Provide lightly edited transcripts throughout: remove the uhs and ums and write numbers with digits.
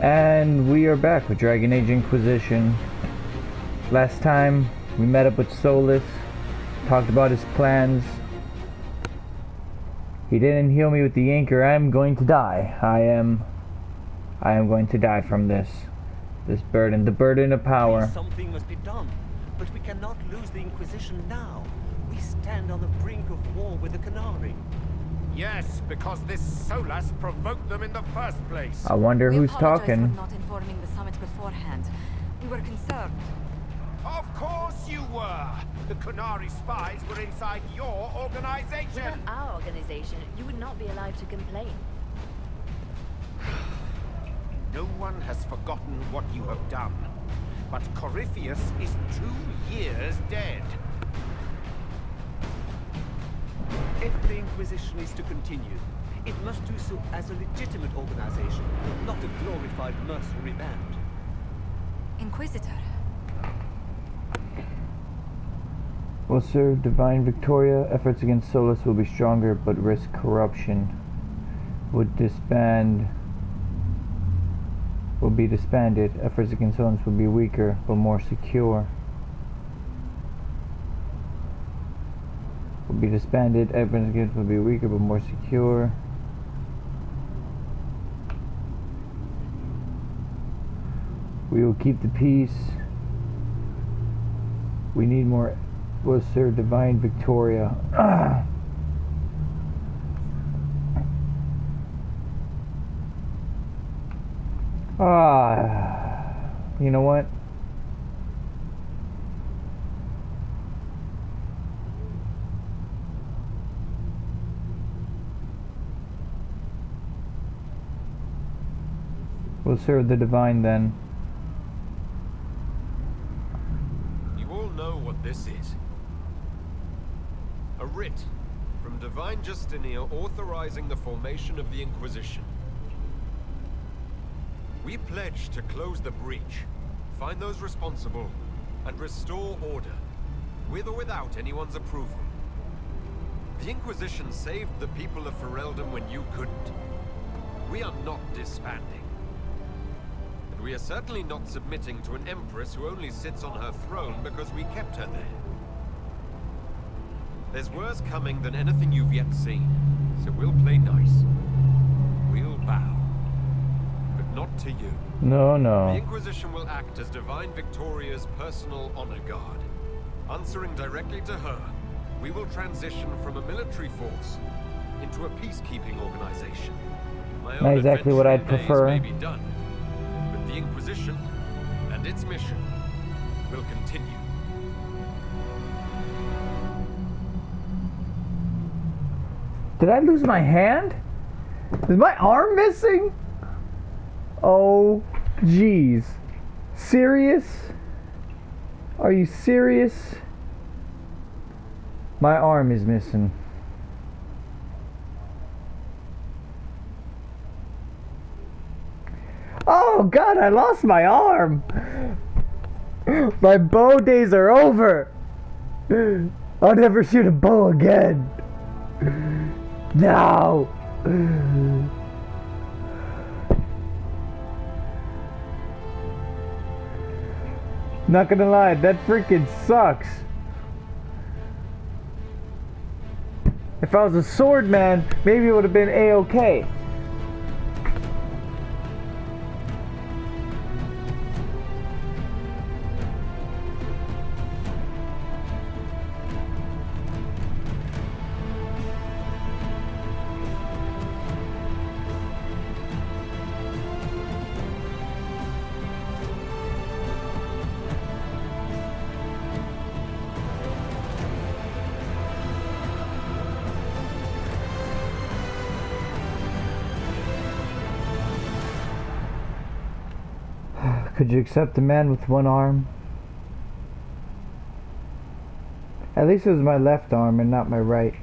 And we are back with Dragon Age Inquisition. Last time we met up with Solus, talked about his plans. He didn't heal me with the anchor. I am going to die. I am going to die from this burden, the burden of power. Something must be done, but we cannot lose the Inquisition now. We stand on the brink of war with the Canary. Yes, because this Solus provoked them in the first place. I wonder who's talking. For not informing the summit beforehand. We were concerned. Of course you were. The Canary spies were inside your organization. Without our organization, you would not be allowed to complain. No one has forgotten what you have done. But Corypheus is 2 years dead. If the Inquisition is to continue, it must do so as a legitimate organization, not a glorified mercenary band. Inquisitor. Will serve Divine Victoria. Efforts against Solus will be stronger, but risk corruption. Will be disbanded. Efforts against Solus will be weaker, but more secure. Will be disbanded. Efforts against will be weaker, but more secure. We will keep the peace. We need more. Will serve Divine Victoria. You know what? We'll serve the Divine then. You all know what this is. A writ from Divine Justinia authorizing the formation of the Inquisition. We pledge to close the breach, find those responsible, and restore order, with or without anyone's approval. The Inquisition saved the people of Ferelden when you couldn't. We are not disbanding. And we are certainly not submitting to an empress who only sits on her throne because we kept her there. There's worse coming than anything you've yet seen, so we'll play nice. We'll bow. Not to you. No. The Inquisition will act as Divine Victoria's personal honor guard. Answering directly to her, we will transition from a military force into a peacekeeping organization. My own Not exactly what I'd adventuring days prefer. may be done, but the Inquisition and its mission will continue. Did I lose my hand? Is my arm missing? Oh, jeez. Serious? Are you serious? My arm is missing. Oh God, I lost my arm. My bow days are over. I'll never shoot a bow again. No. Not gonna lie, that freaking sucks. If I was a sword man, maybe it would have been A-okay. Could you accept a man with one arm? At least it was my left arm and not my right.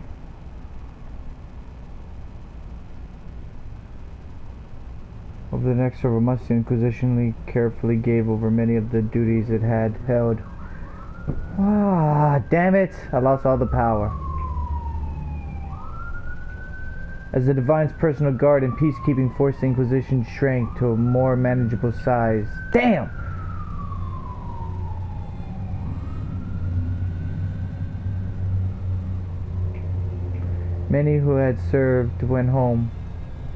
Over the next several months, the Inquisition carefully gave over many of the duties it had held. Ah, damn it! I lost all the power. As the Divine's personal guard and peacekeeping force, the Inquisition shrank to a more manageable size. Damn! Many who had served went home,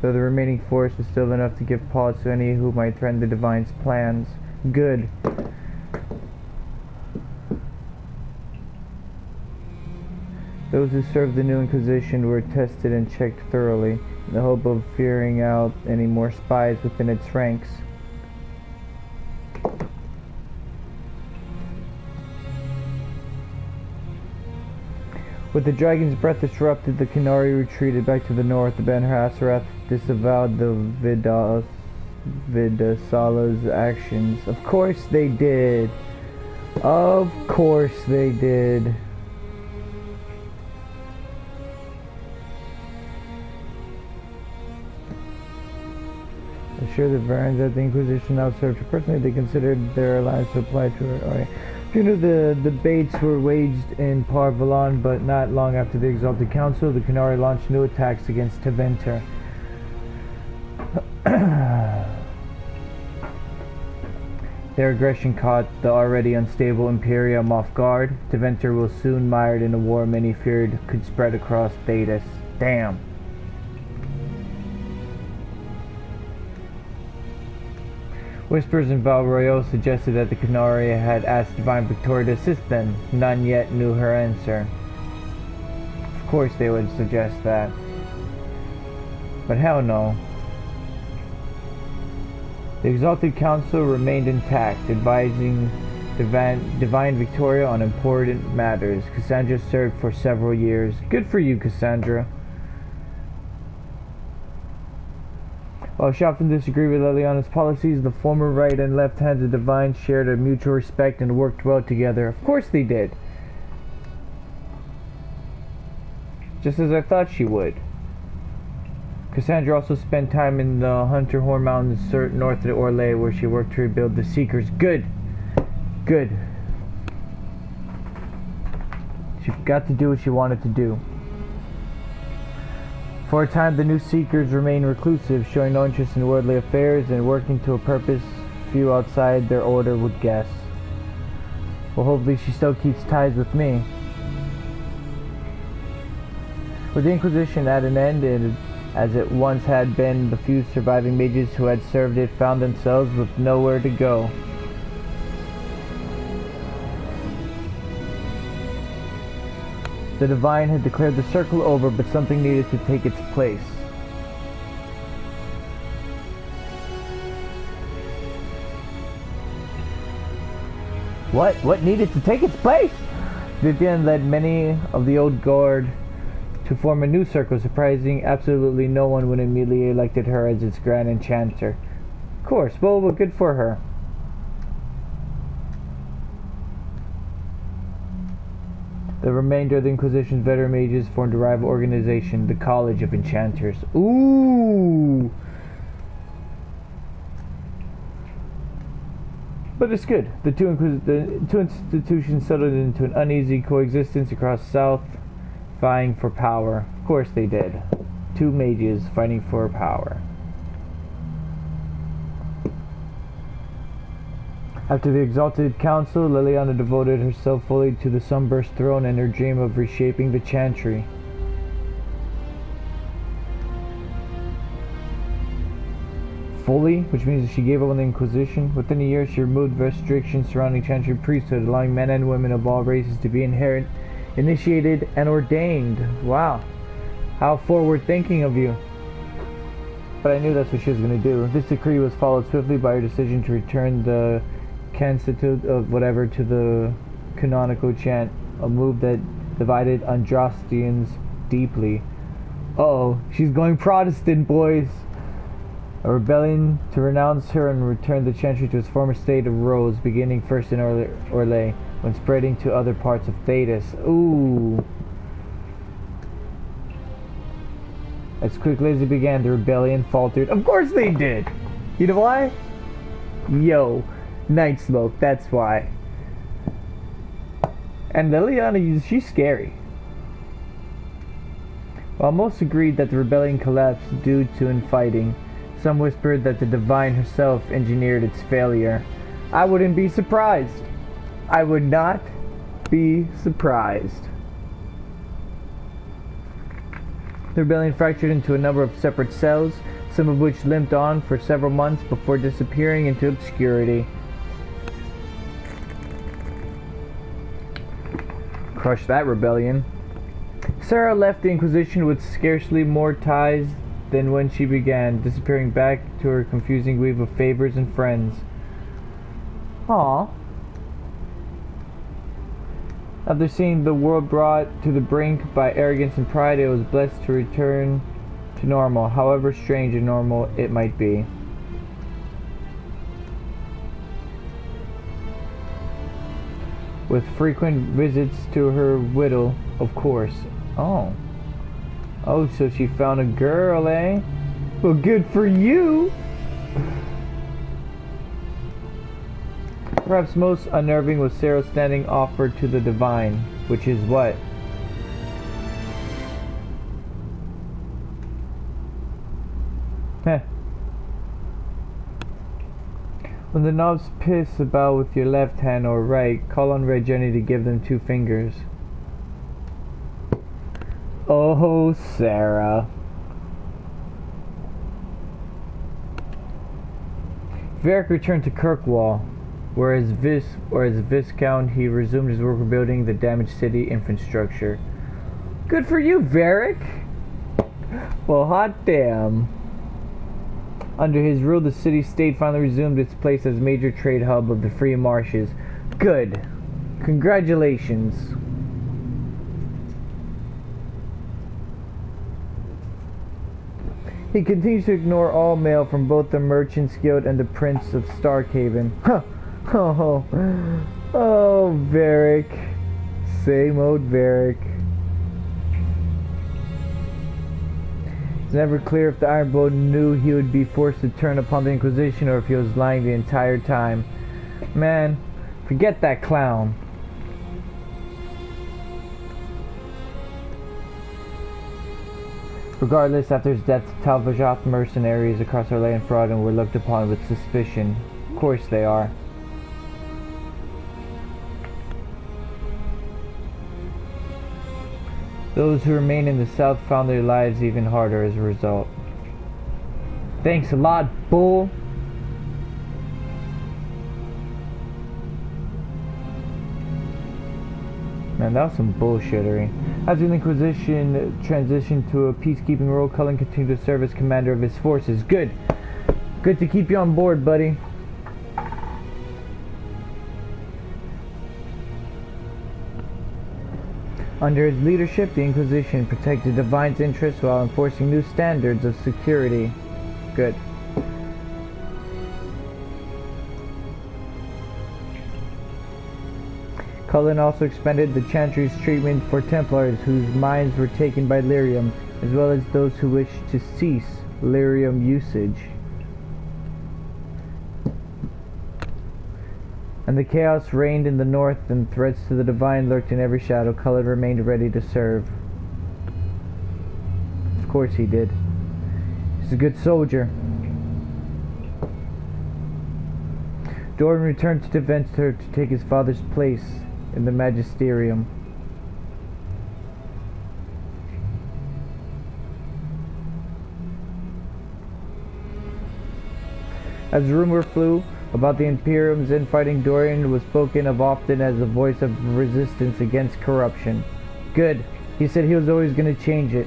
though the remaining force was still enough to give pause to any who might threaten the Divine's plans. Good. Those who served the new Inquisition were tested and checked thoroughly, in the hope of ferreting out any more spies within its ranks. With the dragon's breath disrupted, the Qunari retreated back to the north. The Ben Hassarath disavowed the Vidasala's actions. Of course they did. Of course they did. Sure, the Varans that the Inquisition now served her personally, they considered their alliance to apply to her. Alright. The debates were waged in Parvalon, but not long after the Exalted Council, the Qunari launched new attacks against Tevinter. Their aggression caught the already unstable Imperium off guard. Tevinter was soon mired in a war many feared could spread across Thedas. Damn. Whispers in Val Royale suggested that the Qunari had asked Divine Victoria to assist them. None yet knew her answer. Of course they would suggest that. But hell no. The Exalted Council remained intact, advising Divine Victoria on important matters. Cassandra served for several years. Good for you, Cassandra. While she often disagreed with Leliana's policies, the former right and left hands of Divine shared a mutual respect and worked well together. Of course they did. Just as I thought she would. Cassandra also spent time in the Hunter Horn Mountains north of Orlais, where she worked to rebuild the Seekers. Good. Good. She got to do what she wanted to do. For a time, the new Seekers remained reclusive, showing no interest in worldly affairs and working to a purpose few outside their order would guess. Well, hopefully she still keeps ties with me. With the Inquisition at an end, and as it once had been, the few surviving mages who had served it found themselves with nowhere to go. The Divine had declared the circle over, but something needed to take its place. What needed to take its place? Vivian led many of the old guard to form a new circle, surprising absolutely no one when immediately elected her as its Grand Enchanter. Of course, well, good for her. The remainder of the Inquisition's veteran mages formed a rival organization, the College of Enchanters. Ooh! But it's good. The two institutions settled into an uneasy coexistence across South, vying for power. Of course they did. Two mages fighting for power. After the Exalted Council, Leliana devoted herself fully to the Sunburst throne and her dream of reshaping the Chantry. Fully, which means she gave up on the Inquisition. Within a year, she removed restrictions surrounding Chantry priesthood, allowing men and women of all races to be initiated and ordained. Wow. How forward-thinking of you. But I knew that's what she was going to do. This decree was followed swiftly by her decision to return the Constitute of whatever to the canonical chant, a move that divided Andrastians deeply. Uh-oh, she's going Protestant, boys! A rebellion to renounce her and return the Chantry to its former state arose, beginning first in Orlais, when spreading to other parts of Thedas. Ooh! As quickly as it began, the rebellion faltered. Of course they did! You know why? Yo, Nightsmoke, that's why. And Leliana, she's scary. While most agreed that the rebellion collapsed due to infighting, some whispered that the Divine herself engineered its failure. I wouldn't be surprised. I would not be surprised. The rebellion fractured into a number of separate cells, some of which limped on for several months before disappearing into obscurity. Crush that rebellion. Sarah left the Inquisition with scarcely more ties than when she began, disappearing back to her confusing weave of favors and friends. Aww. After seeing the world brought to the brink by arrogance and pride, it was blessed to return to normal, however strange and normal it might be. With frequent visits to her widow, of course. Oh, so she found a girl, eh? Well, good for you! Perhaps most unnerving was Sarah's standing offer to the Divine, which is what? Heh. When the knobs piss about with your left hand or right, call on Red Jenny to give them 2 fingers. Oh, Sarah. Varric returned to Kirkwall, where as Viscount he resumed his work rebuilding the damaged city infrastructure. Good for you, Varric! Well, hot damn. Under his rule, the city-state finally resumed its place as major trade hub of the Free Marshes. Good. Congratulations. He continues to ignore all mail from both the Merchants Guild and the Prince of Starkhaven. Huh. Oh, Varric. Same old Varric. It's never clear if the Ironblood knew he would be forced to turn upon the Inquisition or if he was lying the entire time. Man, forget that clown. Regardless, after his death, Talvajoth mercenaries across our land fraud and were looked upon with suspicion. Of course they are. Those who remain in the south found their lives even harder as a result. Thanks a lot, bull. Man, that was some bullshittery. After the Inquisition transitioned to a peacekeeping role, Cullen continued to serve as commander of his forces. Good. Good to keep you on board, buddy. Under his leadership, the Inquisition protected Divine's interests while enforcing new standards of security. Good. Cullen also expanded the Chantry's treatment for Templars whose minds were taken by lyrium, as well as those who wished to cease lyrium usage. And the chaos reigned in the north, and threats to the Divine lurked in every shadow. Cullen remained ready to serve. Of course he did. He's a good soldier. Doran returned to Deventer to take his father's place in the Magisterium. As rumor flew about the Imperium's infighting, Dorian was spoken of often as a voice of resistance against corruption. Good. He said he was always going to change it.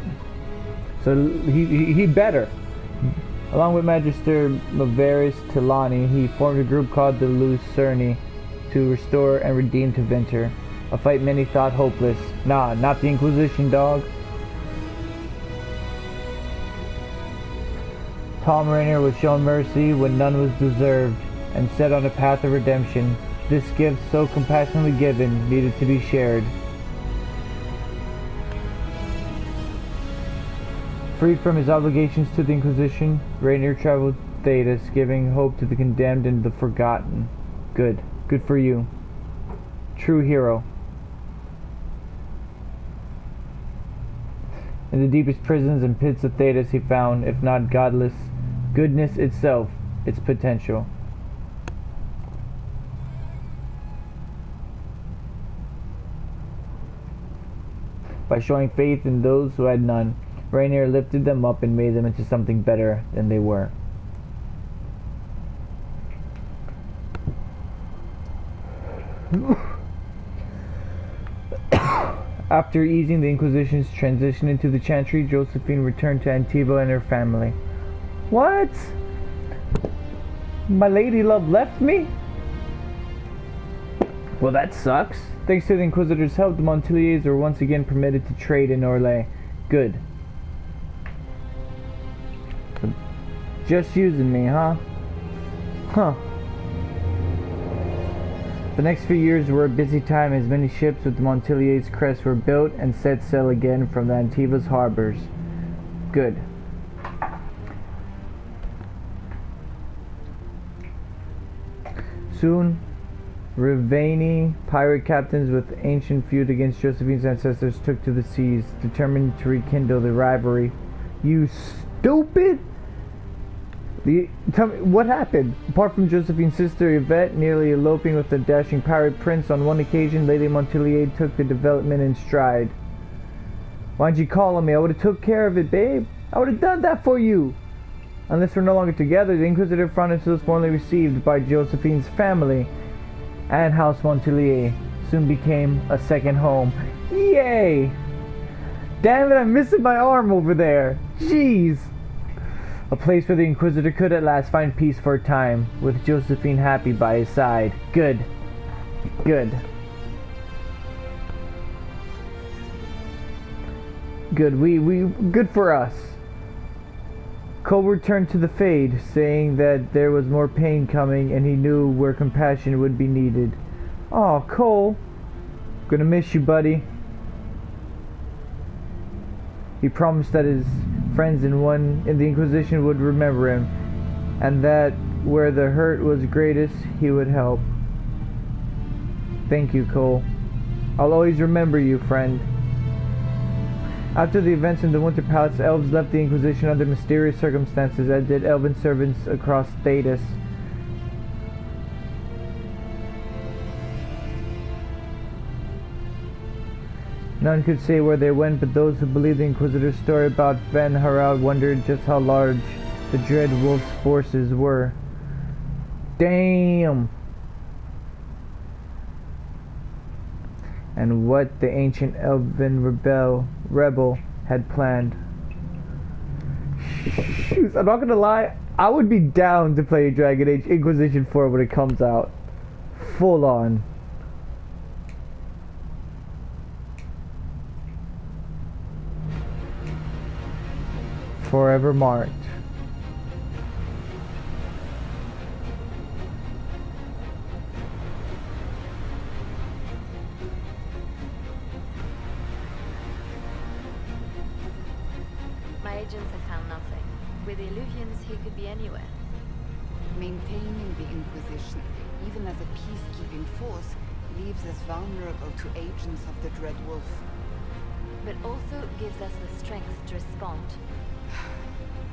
So he better. Along with Magister Maveris Tilani, he formed a group called the Lucerni to restore and redeem Deventer. A fight many thought hopeless. Nah, not the Inquisition, dog. Tom Rainier was shown mercy when none was deserved, and set on a path of redemption. This gift, so compassionately given, needed to be shared. Freed from his obligations to the Inquisition, Rainier traveled Thedas, giving hope to the condemned and the forgotten. Good. Good for you. True hero. In the deepest prisons and pits of Thedas he found, if not godless, goodness itself, its potential. By showing faith in those who had none, Rainier lifted them up and made them into something better than they were. After easing the Inquisition's transition into the Chantry, Josephine returned to Antiva and her family. What? My lady love left me? Well, that sucks. Thanks to the Inquisitor's help, the Montiliers were once again permitted to trade in Orlais. Good. Just using me, huh? Huh. The next few years were a busy time as many ships with the Montiliers' crest were built and set sail again from the Antiva's harbors. Good. Soon, Rivani pirate captains with ancient feud against Josephine's ancestors took to the seas, determined to rekindle the rivalry. You stupid! Tell me, what happened? Apart from Josephine's sister Yvette nearly eloping with the dashing pirate prince on one occasion, Lady Montilier took the development in stride. Why'd you call on me? I would have took care of it, babe. I would have done that for you. Unless we're no longer together, the Inquisitor front was warmly received by Josephine's family, and House Montilier soon became a second home. Yay! Damn it, I'm missing my arm over there. Jeez. A place where the Inquisitor could at last find peace for a time, with Josephine happy by his side. Good. Good. Good. Good for us. Cole returned to the Fade, saying that there was more pain coming and he knew where compassion would be needed. Aw, Cole. Gonna miss you, buddy. He promised that his friends in the Inquisition would remember him, and that where the hurt was greatest, he would help. Thank you, Cole. I'll always remember you, friend. After the events in the Winter Palace, elves left the Inquisition under mysterious circumstances, as did elven servants across Thedas. None could say where they went, but those who believed the Inquisitor's story about Van Harald wondered just how large the Dread Wolf's forces were. Damn! And what the ancient elven rebel had planned. Shoot, I'm not gonna lie, I would be down to play Dragon Age Inquisition 4 when it comes out. Full on. Forever marked. My agents have found nothing. With the Illuvians, he could be anywhere. Maintaining the Inquisition, even as a peacekeeping force, leaves us vulnerable to agents of the Dread Wolf. But also gives us the strength to respond.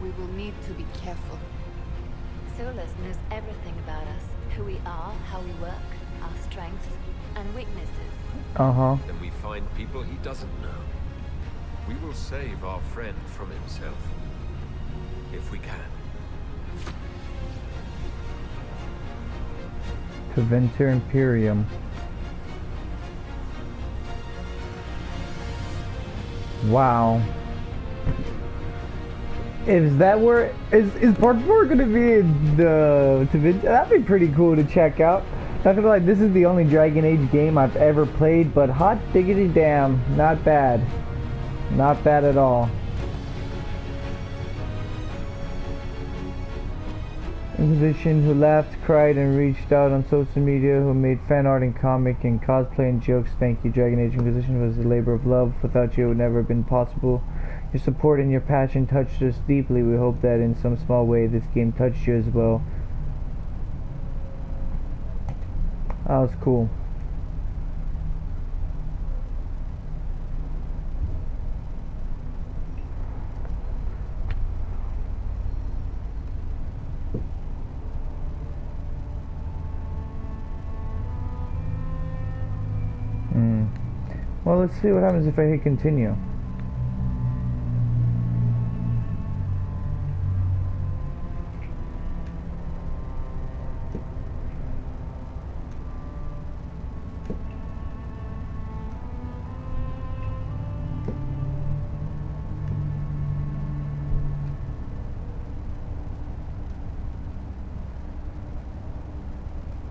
We will need to be careful. Solus knows everything about us. Who we are, how we work, our strengths and weaknesses. Uh-huh. Then we find people he doesn't know. We will save our friend from himself. If we can. To Venter Imperium. Wow. Is that where is part 4 gonna be in the that'd be pretty cool to check out. Not gonna lie, this is the only Dragon Age game I've ever played, but hot diggity damn, not bad. Not bad at all. Inquisition, who laughed, cried, and reached out on social media, who made fan art and comic and cosplay and jokes. Thank you. Dragon Age Inquisition was a labor of love. Without you, it would never have been possible. Your support and your passion touched us deeply. We hope that in some small way this game touched you as well. That was cool. Well, let's see what happens if I hit continue.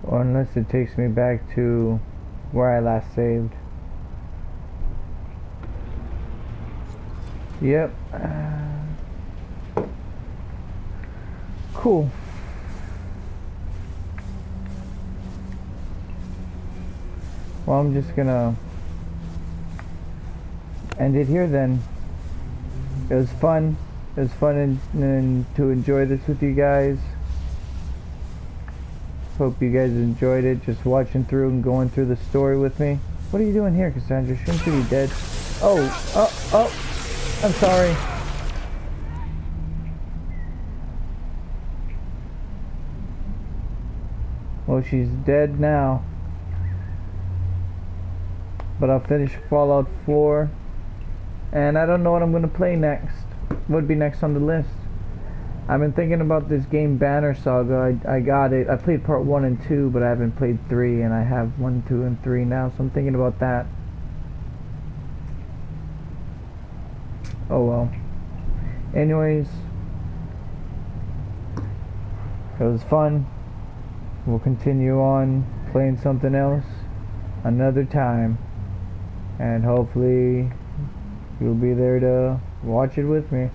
Or unless it takes me back to where I last saved. Yep. Cool. Well, I'm just gonna end it here then. It was fun. It was fun and to enjoy this with you guys. Hope you guys enjoyed it, just watching through and going through the story with me. What are you doing here, Cassandra? Shouldn't you be dead? Oh, I'm sorry. Well, she's dead now. But I'll finish Fallout 4. And I don't know what I'm going to play next. What would be next on the list? I've been thinking about this game Banner Saga. I got it. I played part 1 and 2, but I haven't played 3, and I have 1, 2, and 3 now, so I'm thinking about that. Oh well. Anyways, it was fun. We'll continue on playing something else another time, and hopefully you'll be there to watch it with me.